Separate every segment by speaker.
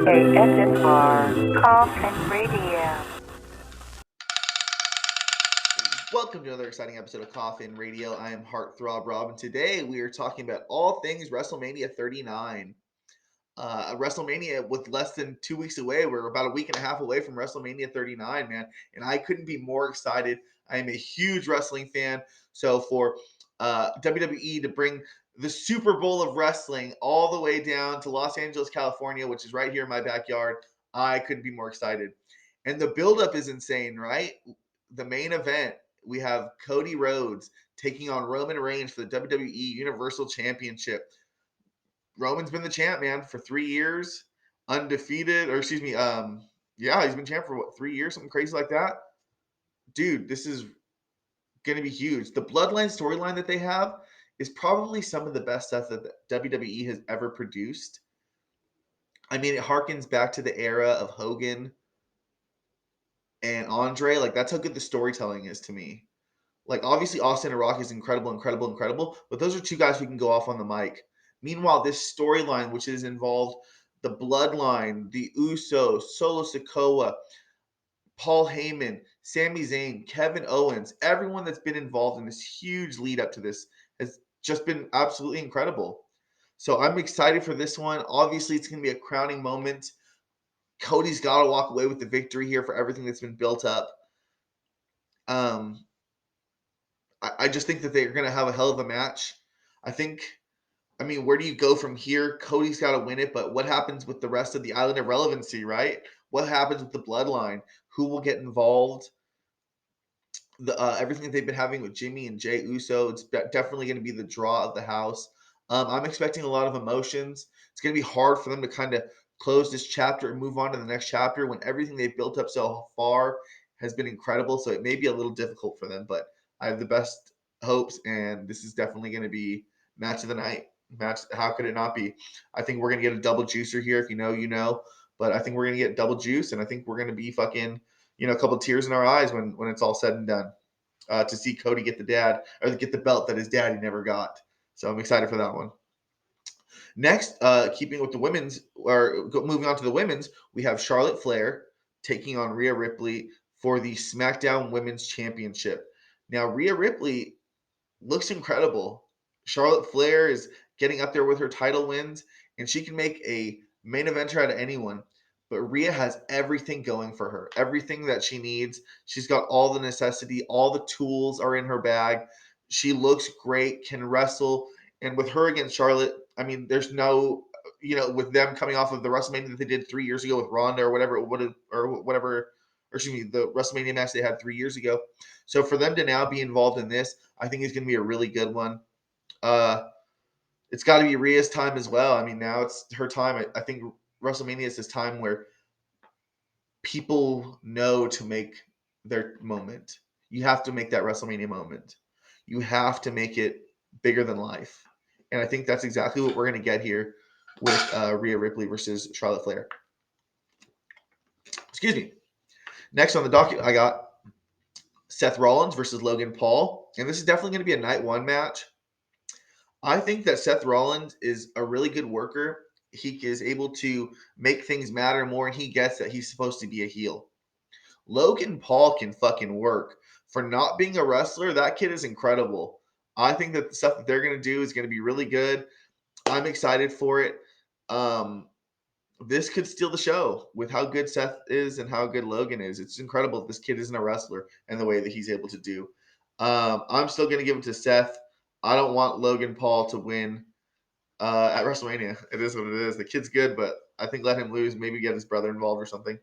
Speaker 1: KSFR Coffin Radio.
Speaker 2: Welcome to another exciting episode of Coffin Radio. I am Heartthrob Rob, and today we are talking about all things WrestleMania 39. WrestleMania with less than 2 weeks away. We're about a week and a half away from WrestleMania 39, man, and I couldn't be more excited. I am a huge wrestling fan, so for WWE to bring the Super Bowl of wrestling all the way down to Los Angeles, California, which is right here in my backyard, I couldn't be more excited. And the buildup is insane, right? The main event, we have Cody Rhodes taking on Roman Reigns for the WWE Universal Championship. Roman's been the champ, man, for 3 years, undefeated, or excuse me, yeah, he's been champ for what, 3 years, something crazy like that. Dude, this is gonna be huge. The Bloodline storyline that they have is probably some of the best stuff that the WWE has ever produced. I mean, it harkens back to the era of Hogan and Andre. Like, that's how good the storytelling is to me. Like, obviously, Austin and Rock is incredible, but those are two guys who can go off on the mic. Meanwhile, this storyline, which has involved the Bloodline, the Usos, Solo Sikoa, Paul Heyman, Sami Zayn, Kevin Owens, everyone that's been involved in this huge lead up to this has just been absolutely incredible. So I'm excited for this one. Obviously, it's going to be a crowning moment. Cody's got to walk away with the victory here for everything that's been built up. I just think that they're going to have a hell of a match. I mean, where do you go from here? Cody's got to win it, but what happens with the rest of the Island of Relevancy, right? What happens with the Bloodline? Who will get involved? Everything that they've been having with Jimmy and Jey Uso, it's definitely going to be the draw of the house. I'm expecting a lot of emotions. It's going to be hard for them to kind of close this chapter and move on to the next chapter when everything they've built up so far has been incredible. So it may be a little difficult for them, but I have the best hopes, and this is definitely going to be match of the night. Match, how could it not be? I think we're going to get a double juicer here. If you know, you know. But I think we're going to get double juice, and I think we're going to be fucking, a couple of tears in our eyes when it's all said and done. To see Cody get the belt that his daddy never got. So I'm excited for that one. Next, keeping with the women's, or moving on to the women's, we have Charlotte Flair taking on Rhea Ripley for the SmackDown Women's Championship. Now, Rhea Ripley looks incredible. Charlotte Flair is getting up there with her title wins, and she can make a main eventer out of anyone. But Rhea has everything going for her, everything that she needs. She's got all the necessity, all the tools are in her bag. She looks great, can wrestle. And with her against Charlotte, I mean, there's no, with them coming off of the WrestleMania that they did 3 years ago with Ronda or whatever, or excuse me, the WrestleMania match they had 3 years ago. So for them to now be involved in this, I think it's going to be a really good one. It's got to be Rhea's time as well. I mean, now it's her time. I think WrestleMania is this time where people know to make their moment. You have to make that WrestleMania moment. You have to make it bigger than life. And I think that's exactly what we're going to get here with Rhea Ripley versus Charlotte Flair. Excuse me. Next on the docket, I got Seth Rollins versus Logan Paul. And this is definitely going to be a night one match. I think that Seth Rollins is a really good worker. He is able to make things matter more, and he gets that he's supposed to be a heel. Logan Paul can fucking work. For not being a wrestler, that kid is incredible. I think that the stuff that they're going to do is going to be really good. I'm excited for it. This could steal the show with how good Seth is and how good Logan is. It's incredible that this kid isn't a wrestler and the way that he's able to do. I'm still going to give it to Seth. I don't want Logan Paul to win at WrestleMania. It is what it is. The kid's good, but I think let him lose. Maybe get his brother involved or something.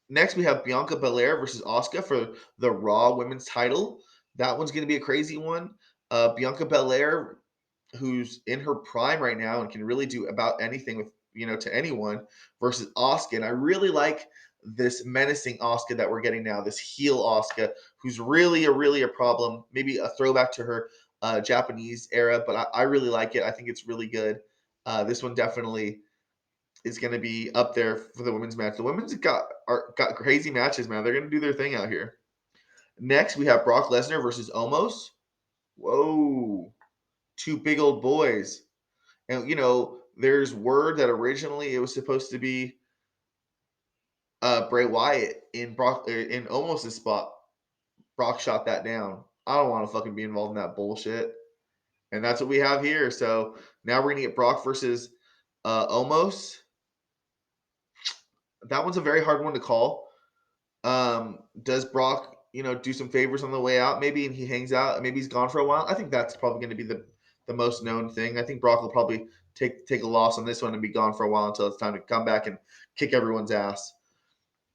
Speaker 2: Next, we have Bianca Belair versus Asuka for the Raw Women's title. That one's going to be a crazy one. Bianca Belair, who's in her prime right now and can really do about anything with to anyone, versus Asuka. And I really like this menacing Asuka that we're getting now. This heel Asuka, who's really a problem. Maybe a throwback to her Japanese era, but I really like it. I think it's really good. This one definitely is going to be up there for the women's match. The women's got crazy matches, man. They're going to do their thing out here. Next, we have Brock Lesnar versus Omos. Whoa, two big old boys. And there's word that originally it was supposed to be Bray Wyatt in Brock in Omos' spot. Brock shot that down. I don't want to fucking be involved in that bullshit. And that's what we have here. So now we're gonna get Brock versus Omos. That one's a very hard one to call. Does Brock, do some favors on the way out? Maybe he hangs out. Maybe he's gone for a while. I think that's probably going to be the most known thing. I think Brock will probably take a loss on this one and be gone for a while until it's time to come back and kick everyone's ass.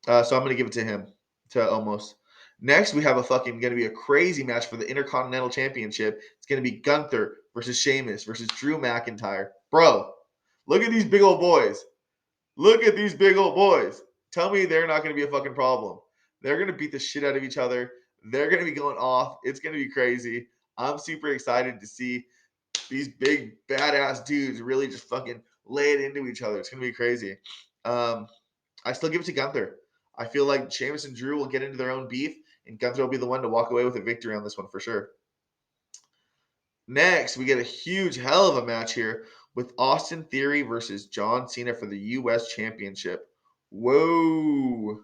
Speaker 2: So I'm going to give it to him, to Omos. Next, we have going to be a crazy match for the Intercontinental Championship. It's going to be Gunther versus Sheamus versus Drew McIntyre. Bro, look at these big old boys. Look at these big old boys. Tell me they're not going to be a fucking problem. They're going to beat the shit out of each other. They're going to be going off. It's going to be crazy. I'm super excited to see these big badass dudes really just fucking lay it into each other. It's going to be crazy. I still give it to Gunther. I feel like Sheamus and Drew will get into their own beef, and Gunther will be the one to walk away with a victory on this one for sure. Next, we get a huge hell of a match here with Austin Theory versus John Cena for the U.S. Championship. Whoa.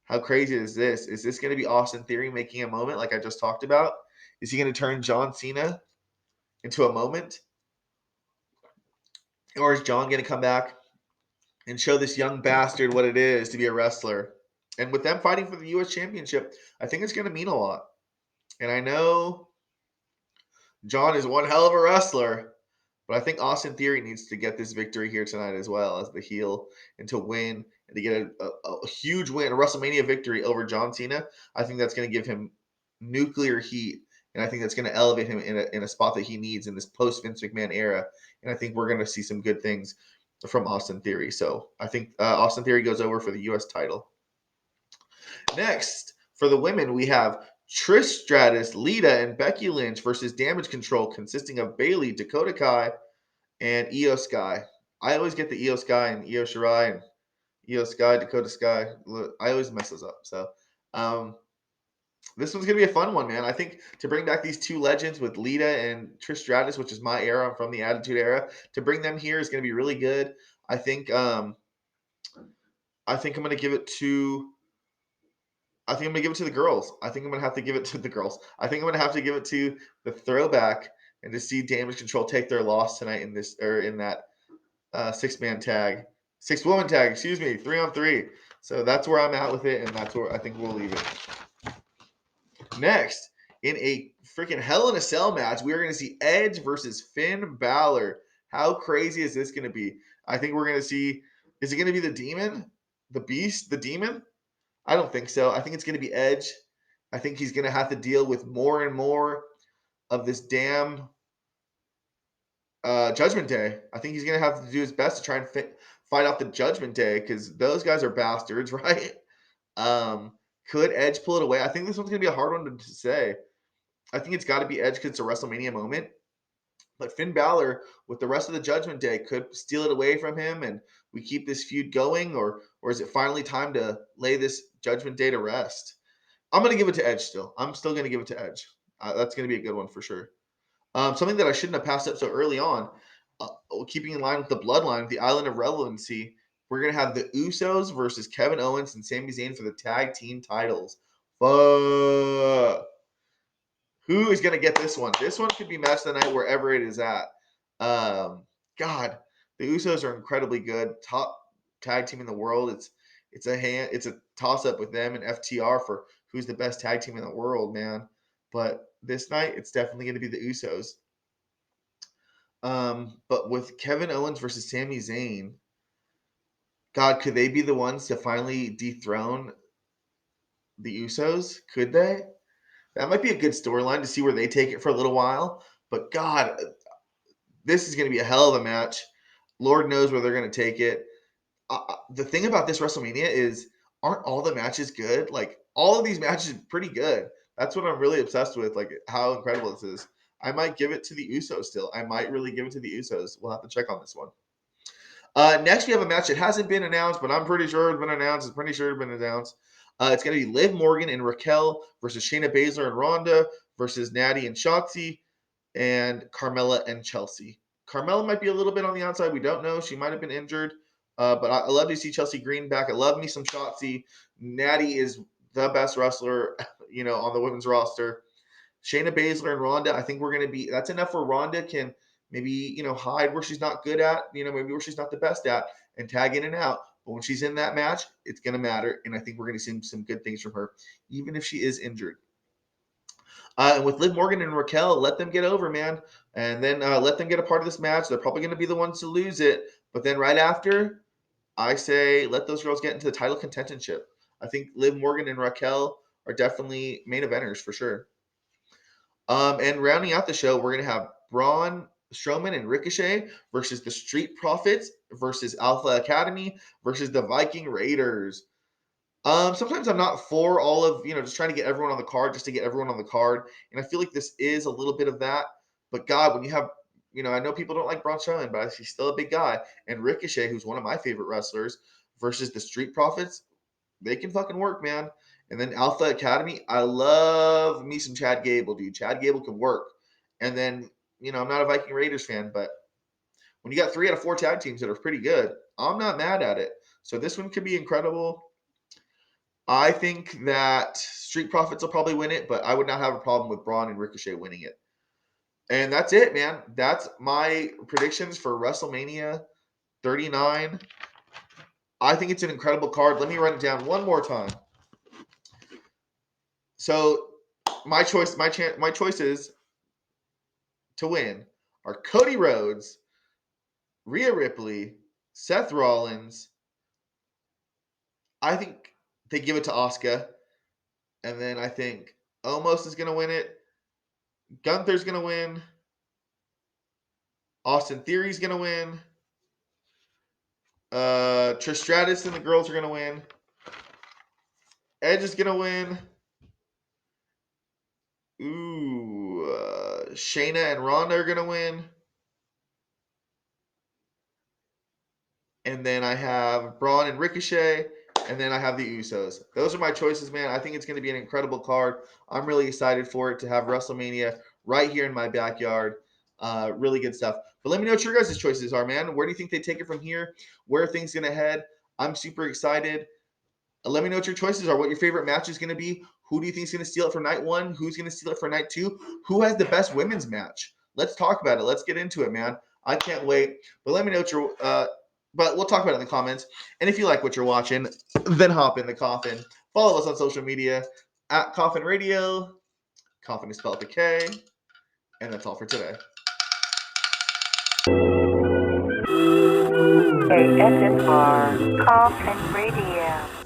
Speaker 2: How crazy is this? Is this going to be Austin Theory making a moment like I just talked about? Is he going to turn John Cena into a moment? Or is John going to come back and show this young bastard what it is to be a wrestler? And with them fighting for the U.S. Championship, I think it's going to mean a lot. And I know John is one hell of a wrestler, but I think Austin Theory needs to get this victory here tonight as well as the heel and to win and to get a huge win, a WrestleMania victory over John Cena. I think that's going to give him nuclear heat, and I think that's going to elevate him in a spot that he needs in this post Vince McMahon era. And I think we're going to see some good things from Austin Theory. So I think Austin Theory goes over for the U.S. title. Next, for the women, we have Trish Stratus, Lita, and Becky Lynch versus Damage Control, consisting of Bayley, Dakota Kai, and Io Sky. I always get the Io Sky and Io Shirai and Io Sky, Dakota Sky. I always mess those up. So this one's going to be a fun one, man. I think to bring back these two legends with Lita and Trish Stratus, which is my era, I'm from the Attitude Era, to bring them here is going to be really good. I think I'm going to give it to the girls. I think I'm going to have to give it to the girls. I think I'm going to have to give it to the throwback and to see Damage Control take their loss tonight in that 6-woman tag, 3-on-3. So that's where I'm at with it, and that's where I think we'll leave it. Next, in a freaking Hell in a Cell match, we are going to see Edge versus Finn Balor. How crazy is this going to be? I think we're going to see, is it going to be the Demon? The Beast? The Demon? I don't think so. I think it's going to be Edge. I think he's going to have to deal with more and more of this damn Judgment Day. I think he's going to have to do his best to try and fight off the Judgment Day because those guys are bastards, right? Could Edge pull it away? I think this one's going to be a hard one to say. I think it's got to be Edge because it's a WrestleMania moment. But Finn Balor, with the rest of the Judgment Day, could steal it away from him and we keep this feud going, or is it finally time to lay this Judgment Day to rest? I'm going to give it to Edge still. I'm still going to give it to Edge. That's going to be a good one for sure. Something that I shouldn't have passed up so early on, keeping in line with the bloodline, the Island of Relevancy, we're going to have the Usos versus Kevin Owens and Sami Zayn for the tag team titles. Fuck. Who is going to get this one? This one could be match of the night wherever it is at. God, the Usos are incredibly good. Top tag team in the world. It's a toss up with them and FTR for who's the best tag team in the world, man. But this night, it's definitely going to be the Usos. But with Kevin Owens versus Sami Zayn, God, could they be the ones to finally dethrone the Usos? Could they? That might be a good storyline to see where they take it for a little while. But God, this is going to be a hell of a match. Lord knows where they're going to take it. The thing about this WrestleMania is, aren't all the matches good? Like, all of these matches are pretty good. That's what I'm really obsessed with, like how incredible this is. I might give it to the Usos still. I might really give it to the Usos. We'll have to check on this one. Next, we have a match that hasn't been announced, but I'm pretty sure it's been announced. It's pretty sure it's been announced. It's going to be Liv Morgan and Raquel versus Shayna Baszler and Ronda versus Natty and Shotzi and Carmella and Chelsea. Carmella might be a little bit on the outside. We don't know. She might have been injured. But I love to see Chelsea Green back. I love me some Shotzi. Natty is the best wrestler, on the women's roster. Shayna Baszler and Ronda, I think we're going to be – that's enough where Ronda can maybe, hide where she's not good at, maybe where she's not the best at and tag in and out. But when she's in that match, it's going to matter. And I think we're going to see some good things from her, even if she is injured. And with Liv Morgan and Raquel, let them get over, man. And then let them get a part of this match. They're probably going to be the ones to lose it. But then right after, I say let those girls get into the title contentionship. I think Liv Morgan and Raquel are definitely main eventers for sure. And rounding out the show, we're going to have Braun Strowman and Ricochet versus the Street Profits versus Alpha Academy versus the Viking Raiders. Sometimes I'm not for all of, just trying to get everyone on the card just to get everyone on the card. And I feel like this is a little bit of that. But God, when you have, I know people don't like Braun Strowman, but he's still a big guy. And Ricochet, who's one of my favorite wrestlers, versus the Street Profits, they can fucking work, man. And then Alpha Academy, I love me some Chad Gable, dude. Chad Gable can work. And then, I'm not a Viking Raiders fan, but when you got 3 out of 4 tag teams that are pretty good, I'm not mad at it. So this one could be incredible. I think that Street Profits will probably win it, but I would not have a problem with Braun and Ricochet winning it. And that's it, man. That's my predictions for WrestleMania 39. I think it's an incredible card. Let me run it down one more time. So my choices to win are Cody Rhodes, Rhea Ripley, Seth Rollins. I think they give it to Asuka. And then I think Omos is going to win it. Gunther's going to win. Austin Theory's going to win. Trish Stratus and the girls are going to win. Edge is going to win. Shayna and Ronda are going to win. And then I have Braun and Ricochet. And then I have the Usos. Those are my choices, man. I think it's going to be an incredible card. I'm really excited for it to have WrestleMania right here in my backyard. Really good stuff. But let me know what your guys' choices are, man. Where do you think they take it from here? Where are things going to head? I'm super excited. Let me know what your choices are. What your favorite match is going to be. Who do you think is going to steal it for night 1? Who's going to steal it for night 2? Who has the best women's match? Let's talk about it. Let's get into it, man. I can't wait. But let me know what your but we'll talk about it in the comments. And if you like what you're watching, then hop in the coffin. Follow us on social media at Coffin Radio. Coffin is spelled with a K. And that's all for today.
Speaker 1: KSFR Coffin Radio.